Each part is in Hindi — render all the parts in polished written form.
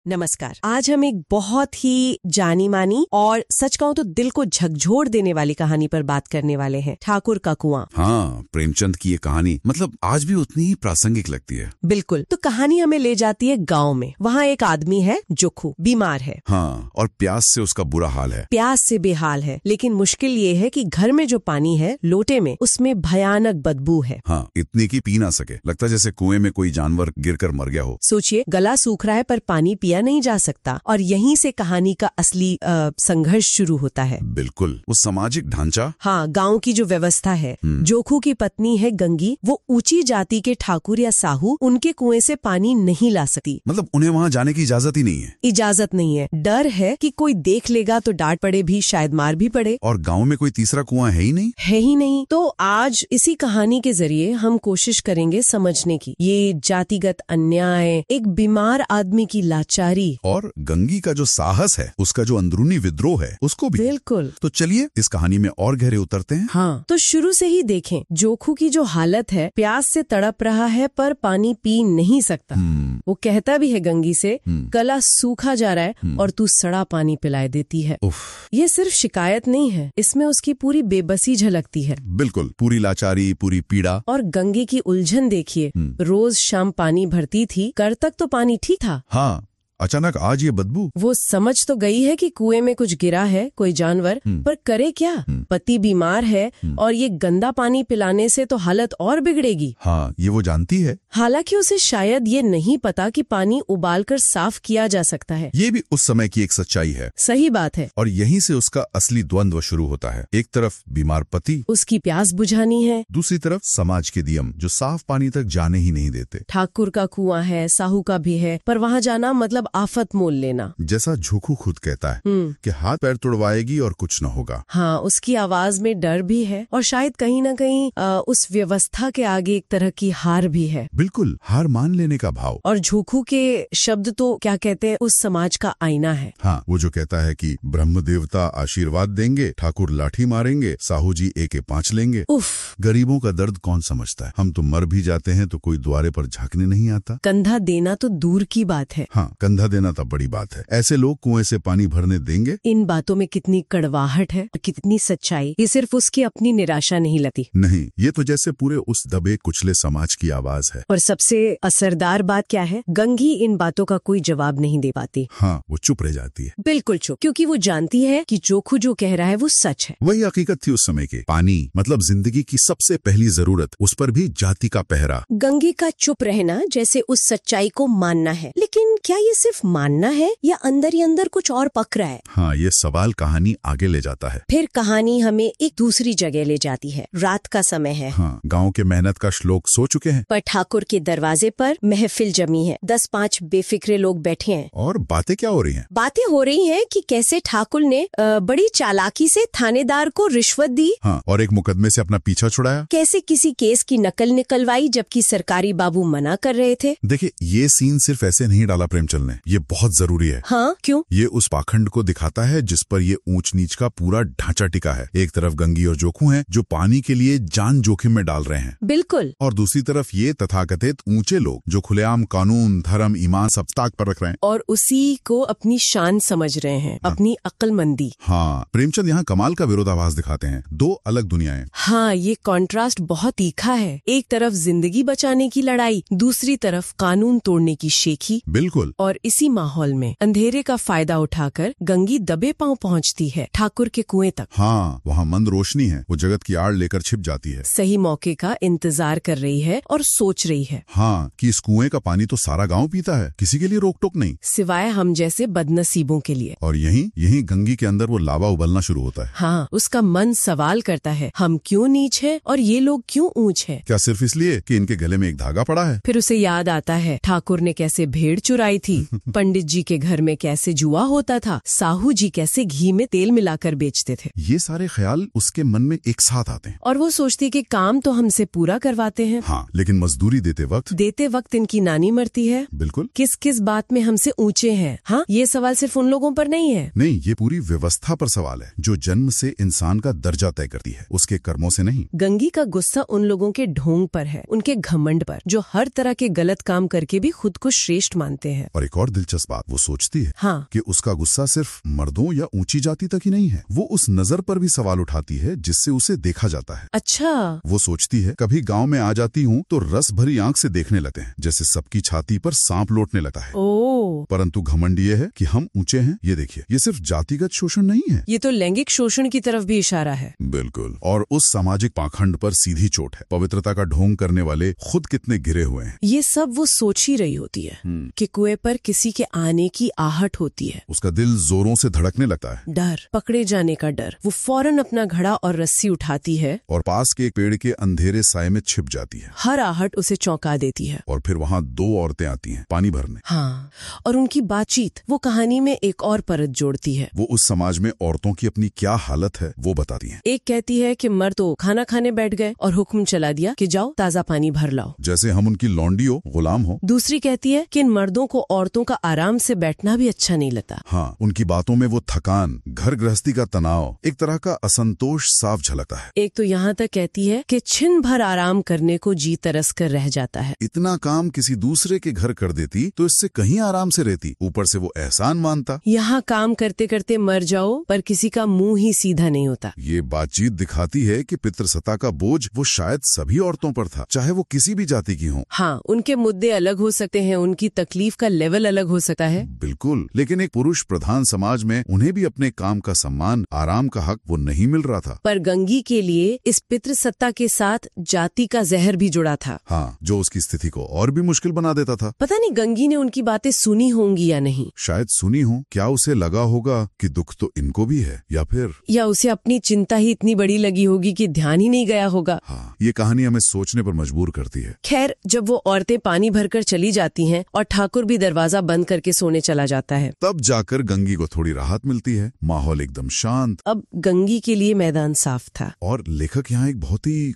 नमस्कार। आज हम एक बहुत ही जानी मानी और सच कहूं तो दिल को झकझोर देने वाली कहानी पर बात करने वाले हैं, ठाकुर का कुआं। हाँ, प्रेमचंद की ये कहानी मतलब आज भी उतनी ही प्रासंगिक लगती है। बिल्कुल। तो कहानी हमें ले जाती है गांव में। वहाँ एक आदमी है, जोखू, बीमार है। हाँ, और प्यास से उसका बुरा हाल है। प्यास से बेहाल है, लेकिन मुश्किल ये है कि घर में जो पानी है लोटे में, उसमें भयानक बदबू है। हाँ, इतनी की पी ना सके। लगता जैसे कुएं में कोई जानवर गिरकर मर गया हो। सोचिए, गला सूख रहा है पर पानी पिया नहीं जा सकता, और यहीं से कहानी का असली संघर्ष शुरू होता है। बिल्कुल, वो सामाजिक ढांचा। हाँ, गांव की जो व्यवस्था है। जोखू की पत्नी है गंगी, वो ऊंची जाति के ठाकुर या साहू उनके कुएं से पानी नहीं ला सकती। मतलब उन्हें वहाँ जाने की इजाजत ही नहीं है। इजाजत नहीं है। डर है कि कोई देख लेगा तो डांट पड़े भी, शायद मार भी पड़े। और गांव में कोई तीसरा कुआं है ही नहीं। तो आज इसी कहानी के जरिए हम कोशिश करेंगे समझने की ये जातिगत अन्याय, एक बीमार आदमी की लाचारी, और गंगी का जो साहस है, उसका जो अंदरूनी विद्रोह है, उसको भी। बिल्कुल। तो चलिए इस कहानी में और गहरे उतरते हैं। हाँ, तो शुरू से ही देखें, जोखू की जो हालत है, प्यास से तड़प रहा है पर पानी पी नहीं सकता। वो कहता भी है गंगी से, गला सूखा जा रहा है और तू सड़ा पानी पिलाए देती है। ये सिर्फ शिकायत नहीं है, इसमें उसकी पूरी बेबसी झलकती है। बिल्कुल, पूरी लाचारी, पूरी पीड़ा। और गंगे की उलझन देखिए, रोज शाम पानी भरती थी, कर तक तो पानी ठीक था। हाँ, अचानक आज ये बदबू। वो समझ तो गई है कि कुएं में कुछ गिरा है, कोई जानवर, पर करे क्या? पति बीमार है और ये गंदा पानी पिलाने से तो हालत और बिगड़ेगी। हाँ, ये वो जानती है। हालांकि उसे शायद ये नहीं पता कि पानी उबालकर साफ किया जा सकता है। ये भी उस समय की एक सच्चाई है। सही बात है। और यहीं से उसका असली द्वंद्व शुरू होता है। एक तरफ बीमार पति, उसकी प्यास बुझानी है। दूसरी तरफ समाज के नियम जो साफ पानी तक जाने ही नहीं देते। ठाकुर का कुआं है, साहू का भी है, पर वहाँ जाना मतलब आफत मोल लेना। जैसा जोखू खुद कहता है कि हाथ पैर तुड़वाएगी और कुछ न होगा। हाँ, उसकी आवाज में डर भी है और शायद कहीं न कहीं उस व्यवस्था के आगे एक तरह की हार भी है। बिल्कुल, हार मान लेने का भाव। और जोखू के शब्द तो क्या कहते हैं, उस समाज का आईना है। हाँ, वो जो कहता है कि ब्रह्म देवता आशीर्वाद देंगे, ठाकुर लाठी मारेंगे, साहू जी AK-5 लेंगे। उफ, गरीबों का दर्द कौन समझता है? हम तो मर भी जाते हैं तो कोई द्वारे पर झांकने नहीं आता। कंधा देना तो दूर की बात है। हाँ, कंधा देना तब बड़ी बात है। ऐसे लोग कुएं से पानी भरने देंगे? इन बातों में कितनी कड़वाहट है, कितनी सच्चाई। ये सिर्फ उसकी अपनी निराशा नहीं लगती। नहीं, ये तो जैसे पूरे उस दबे कुचले समाज की आवाज है। और सबसे असरदार बात क्या है, गंगी इन बातों का कोई जवाब नहीं दे पाती। हाँ, वो चुप रह जाती है। बिल्कुल चुप, क्योंकि वो जानती है कि जोखू जो कह रहा है वो सच है। वही हकीकत थी उस समय के। पानी मतलब जिंदगी की सबसे पहली जरूरत, उस पर भी जाति का पहरा। गंगी का चुप रहना जैसे उस सच्चाई को मानना है। लेकिन क्या ये सिर्फ मानना है या अंदर ही अंदर कुछ और पक रहा है? हाँ, ये सवाल कहानी आगे ले जाता है। फिर कहानी हमें एक दूसरी जगह ले जाती है। रात का समय है। हाँ, गांव के मेहनत का श्लोक सो चुके हैं, पर ठाकुर के दरवाजे पर महफिल जमी है। 10-5 बेफिक्रे लोग बैठे हैं। और बातें क्या हो रही हैं? बातें हो रही हैं कि कैसे ठाकुर ने बड़ी चालाकी से थानेदार को रिश्वत दी। हाँ, और एक मुकदमे से अपना पीछा छुड़ाया। कैसे किसी केस की नकल निकलवाई जबकि सरकारी बाबू मना कर रहे थे। देखिए, ये सीन सिर्फ ऐसे नहीं डाला प्रेमचंद ने, ये बहुत जरूरी है। हाँ, क्यों? ये उस पाखंड को दिखाता है जिस पर ये ऊंच नीच का पूरा ढांचा टिका है। एक तरफ गंगी और जोखू हैं जो पानी के लिए जान जोखिम में डाल रहे हैं। बिल्कुल। और दूसरी तरफ ये तथाकथित ऊंचे लोग जो खुलेआम कानून, धर्म, ईमान सब ताक पर रख रहे हैं और उसी को अपनी शान समझ रहे हैं। हाँ। अपनी अक्लमंदी। हाँ, प्रेमचंद यहाँ कमाल का विरोधाभास दिखाते हैं। दो अलग दुनियाएं। हाँ, ये कॉन्ट्रास्ट बहुत तीखा है। एक तरफ जिंदगी बचाने की लड़ाई, दूसरी तरफ कानून तोड़ने की शेखी। बिल्कुल। और इसी माहौल में अंधेरे का फायदा उठाकर गंगी दबे पांव पहुंचती है ठाकुर के कुएं तक। हाँ, वहाँ मंद रोशनी है, वो जगत की आड़ लेकर छिप जाती है। सही मौके का इंतजार कर रही है और सोच रही है। हाँ, कि इस कुएं का पानी तो सारा गांव पीता है, किसी के लिए रोक टोक नहीं, सिवाय हम जैसे बदनसीबों के लिए। और यहीं गंगी के अंदर वो लावा उबलना शुरू होता है। हाँ, उसका मन सवाल करता है, हम क्यों नीच है और ये लोग क्यों ऊंच है? क्या सिर्फ इसलिए कि इनके गले में एक धागा पड़ा है? फिर उसे याद आता है ठाकुर ने कैसे भेड़ चुराई थी, पंडित जी के घर में कैसे जुआ होता था, साहू जी कैसे घी में तेल मिलाकर बेचते थे। ये सारे ख्याल उसके मन में एक साथ आते हैं। और वो सोचती कि काम तो हमसे पूरा करवाते हैं। हाँ, लेकिन मजदूरी देते वक्त इनकी नानी मरती है। बिल्कुल। किस किस बात में हमसे ऊंचे हैं? हाँ, ये सवाल सिर्फ उन लोगों पर नहीं है। नहीं, ये पूरी व्यवस्था पर सवाल है जो जन्म से इंसान का दर्जा तय करती है, उसके कर्मों से नहीं। गंगी का गुस्सा उन लोगों के ढोंग पर है, उनके घमंड पर, जो हर तरह के गलत काम करके भी खुद को श्रेष्ठ मानते हैं। और एक और दिलचस्प बात वो सोचती है हाँ। कि उसका गुस्सा सिर्फ मर्दों या ऊंची जाति तक ही नहीं है। वो उस नजर पर भी सवाल उठाती है जिससे उसे देखा जाता है। अच्छा। वो सोचती है कभी गांव में आ जाती हूँ तो रस भरी आंख से देखने लगते हैं, जैसे सबकी छाती पर सांप लौटने लगता है। परंतु घमंड ये है कि हम ऊंचे हैं। ये देखिए, ये सिर्फ जातिगत शोषण नहीं है, ये तो लैंगिक शोषण की तरफ भी इशारा है। बिल्कुल। और उस सामाजिक पाखंड पर सीधी चोट है। पवित्रता का ढोंग करने वाले खुद कितने गिरे हुए हैं। ये सब वो सोच ही रही होती है कि कुएं पर किसी के आने की आहट होती है। उसका दिल जोरों से धड़कने लगता है। डर, पकड़े जाने का डर। वो फौरन अपना घड़ा और रस्सी उठाती है और पास के एक पेड़ के अंधेरे साए में छिप जाती है। हर आहट उसे चौंका देती है। और फिर वहाँ दो औरतें आती हैं पानी भरने। हाँ, और उनकी बातचीत वो कहानी में एक और परत जोड़ती है। वो उस समाज में औरतों की अपनी क्या हालत है वो बताती हैं। एक कहती है कि मर्द तो खाना खाने बैठ गए और हुक्म चला दिया कि जाओ ताजा पानी भर लाओ, जैसे हम उनकी लौंडी हो, गुलाम हो। दूसरी कहती है कि इन मर्दों को औरतों का आराम से बैठना भी अच्छा नहीं लगता। हाँ, उनकी बातों में वो थकान, घर गृहस्थी का तनाव, एक तरह का असंतोष साफ झलकता है। एक तो यहाँ तक कहती है कि छिन भर आराम करने को जी तरस कर रह जाता है। इतना काम किसी दूसरे के घर कर देती तो इससे कहीं आराम से रहती। ऊपर से वो एहसान मानता। यहाँ काम करते करते मर जाओ पर किसी का मुंह ही सीधा नहीं होता। ये बातचीत दिखाती है कि पितृसत्ता का बोझ वो शायद सभी औरतों पर था, चाहे वो किसी भी जाति की हों। हाँ, उनके मुद्दे अलग हो सकते हैं, उनकी तकलीफ का लेवल अलग हो सकता है। बिल्कुल, लेकिन एक पुरुष प्रधान समाज में उन्हें भी अपने काम का सम्मान, आराम का हक वो नहीं मिल रहा था। पर गंगी के लिए इस पितृसत्ता के साथ जाति का जहर भी जुड़ा था। हाँ, जो उसकी स्थिति को और भी मुश्किल बना देता था। पता नहीं गंगी ने उनकी बातें सुनी होंगी या नहीं। शायद सुनी हो। क्या उसे लगा होगा कि दुख तो इनको भी है, या उसे अपनी चिंता ही इतनी बड़ी लगी होगी कि ध्यान ही नहीं गया होगा। हाँ, ये कहानी हमें सोचने पर मजबूर करती है। खैर, जब वो औरतें पानी भरकर चली जाती हैं और ठाकुर भी दरवाजा बंद करके सोने चला जाता है, तब जाकर गंगी को थोड़ी राहत मिलती है। माहौल एकदम शांत। अब गंगी के लिए मैदान साफ था। और लेखक यहाँ एक बहुत ही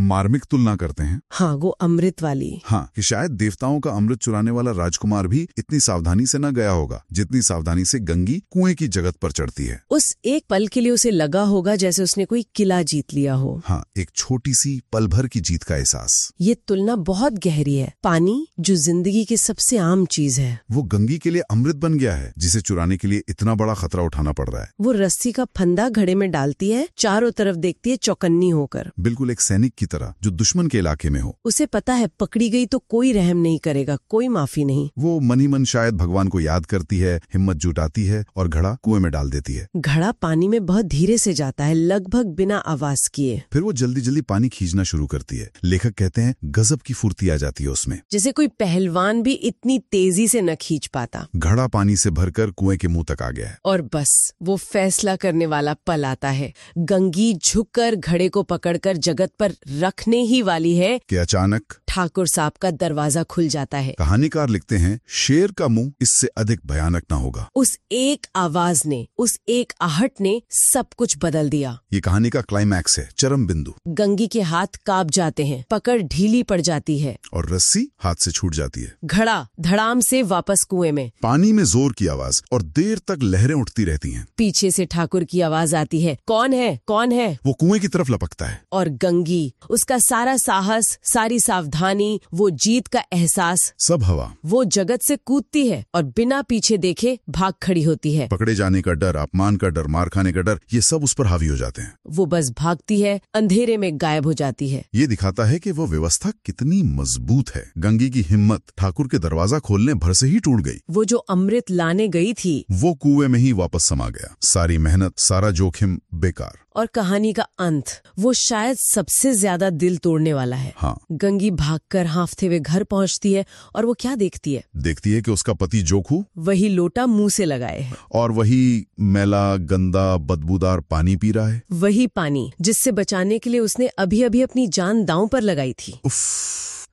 मार्मिक तुलना करते हैं। हाँ, वो अमृत वाली। हाँ, कि शायद देवताओं का अमृत चुराने वाला राजकुमार भी इतनी सावधानी से न गया होगा जितनी सावधानी से गंगी कुएं की जगत पर चढ़ती है। उस एक पल के लिए उसे लगा होगा जैसे उसने कोई किला जीत लिया हो। हाँ, एक छोटी सी पल भर की जीत का एहसास। ये तुलना बहुत गहरी है। पानी जो जिंदगी की सबसे आम चीज है, वो गंगी के लिए अमृत बन गया है, जिसे चुराने के लिए इतना बड़ा खतरा उठाना पड़ रहा है। वो रस्सी का फंदा घड़े में डालती है, चारों तरफ देखती है चौकन्नी होकर, बिल्कुल एक सैनिक की तरह जो दुश्मन के इलाके में हो। उसे पता है पकड़ी गई तो कोई रहम नहीं करेगा, कोई माफी नहीं। वो मन ही मन शायद भगवान को याद करती है, हिम्मत जुटाती है और घड़ा कुएं में डाल देती है। घड़ा पानी में बहुत धीरे से जाता है, लगभग बिना आवाज किए। फिर वो जल्दी जल्दी पानी खींचना शुरू करती है। लेखक कहते हैं गजब की फुर्ती आ जाती है उसमें, जैसे कोई पहलवान भी इतनी तेजी से न खींच पाता। घड़ा पानी से भरकर कुएं के मुंह तक आ गया है। और बस वो फैसला करने वाला पल आता है। गंगी झुककर घड़े को पकड़कर जगत पर रखने ही वाली है कि अचानक ठाकुर साहब का दरवाजा खुल जाता है। कहानीकार लिखते हैं शेर का मुंह इससे अधिक भयानक ना होगा। उस एक आवाज ने, उस एक आहट ने सब कुछ बदल दिया। ये कहानी का क्लाइमैक्स है, चरम बिंदु। गंगी के हाथ कांप जाते हैं, पकड़ ढीली पड़ जाती है और रस्सी हाथ से छूट जाती है। घड़ा धड़ाम से वापस कुएं में। पानी में जोर की आवाज और देर तक लहरें उठती रहती हैं। पीछे से ठाकुर की आवाज आती है, कौन है, कौन है? वो कुएं की तरफ लपकता है। और गंगी, उसका सारा साहस, सारी सावधानी, वो जीत का एहसास, सब हवा, वो जगत से कूदती है और बिना पीछे देखे भाग खड़ी होती है। पकड़े जाने का डर, अपमान का डर, मार खाने का डर, ये सब उस पर हावी हो जाते हैं। वो बस भागती है, अंधेरे में गायब हो जाती है। ये दिखाता है कि वो व्यवस्था कितनी मजबूत है। गंगी की हिम्मत ठाकुर के दरवाजा खोलने भर से ही टूट गई। वो जो अमृत लाने गई थी वो कुएं में ही वापस समा गया। सारी मेहनत, सारा जोखिम बेकार। और कहानी का अंत वो शायद सबसे ज्यादा दिल तोड़ने वाला है। हाँ। गंगी भागकर हांफते हुए घर पहुंचती है और वो क्या देखती है? देखती है कि उसका पति जोखू वही लोटा मुंह से लगाए है और वही मैला, गंदा, बदबूदार पानी पी रहा है। वही पानी जिससे बचाने के लिए उसने अभी अभी अपनी जान दांव पर लगाई थी।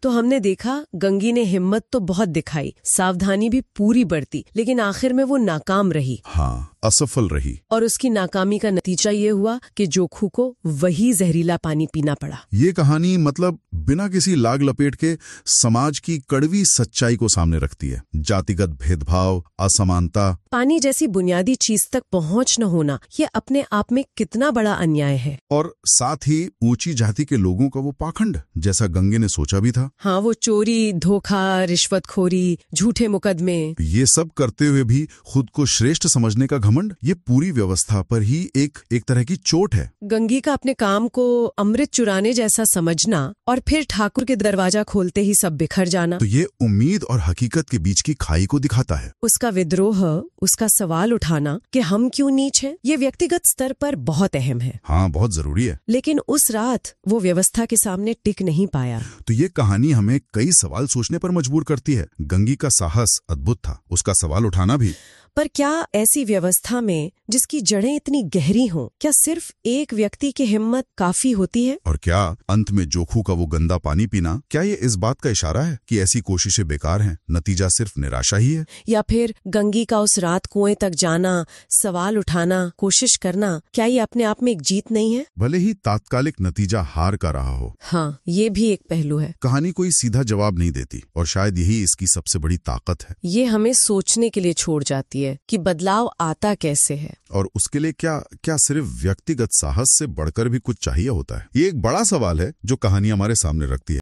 तो हमने देखा गंगी ने हिम्मत तो बहुत दिखाई, सावधानी भी पूरी बरती, लेकिन आखिर में वो नाकाम रही। हाँ, असफल रही। और उसकी नाकामी का नतीजा ये हुआ कि जोखू को वही जहरीला पानी पीना पड़ा। ये कहानी मतलब बिना किसी लाग लपेट के समाज की कड़वी सच्चाई को सामने रखती है। जातिगत भेदभाव, असमानता, पानी जैसी बुनियादी चीज तक पहुंच न होना, ये अपने आप में कितना बड़ा अन्याय है। और साथ ही ऊंची जाति के लोगों का वो पाखंड, जैसा गंगे ने सोचा भी था। हाँ, वो चोरी, धोखा, रिश्वतखोरी, झूठे मुकदमे, ये सब करते हुए भी खुद को श्रेष्ठ समझने का घमंड, ये पूरी व्यवस्था पर ही एक तरह की चोट है। गंगी का अपने काम को अमृत चुराने जैसा समझना और फिर ठाकुर के दरवाजा खोलते ही सब बिखर जाना, तो ये उम्मीद और हकीकत के बीच की खाई को दिखाता है। उसका विद्रोह, उसका सवाल उठाना कि हम क्यों नीच हैं, ये व्यक्तिगत स्तर पर बहुत अहम है। हाँ, बहुत जरूरी है। लेकिन उस रात वो व्यवस्था के सामने टिक नहीं पाया। तो ये कहानी हमें कई सवाल सोचने पर मजबूर करती है। गंगी का साहस अद्भुत था, उसका सवाल उठाना भी। पर क्या ऐसी व्यवस्था में जिसकी जड़ें इतनी गहरी हों, क्या सिर्फ एक व्यक्ति की हिम्मत काफी होती है? और क्या अंत में जोखू का वो गंदा पानी पीना, क्या ये इस बात का इशारा है कि ऐसी कोशिशें बेकार हैं, नतीजा सिर्फ निराशा ही है? या फिर गंगी का उस रात कुएं तक जाना, सवाल उठाना, कोशिश करना, क्या ये अपने आप में एक जीत नहीं है? भले ही तात्कालिक नतीजा हार का रहा हो। हाँ, ये भी एक पहलू है। कहानी कोई सीधा जवाब नहीं देती, और शायद यही इसकी सबसे बड़ी ताकत है। ये हमें सोचने के लिए छोड़ जाती है कि बदलाव आता कैसे है, और उसके लिए क्या सिर्फ व्यक्तिगत साहस से बढ़कर भी कुछ चाहिए होता है। ये एक बड़ा सवाल है जो कहानी हमारे सामने रखती है।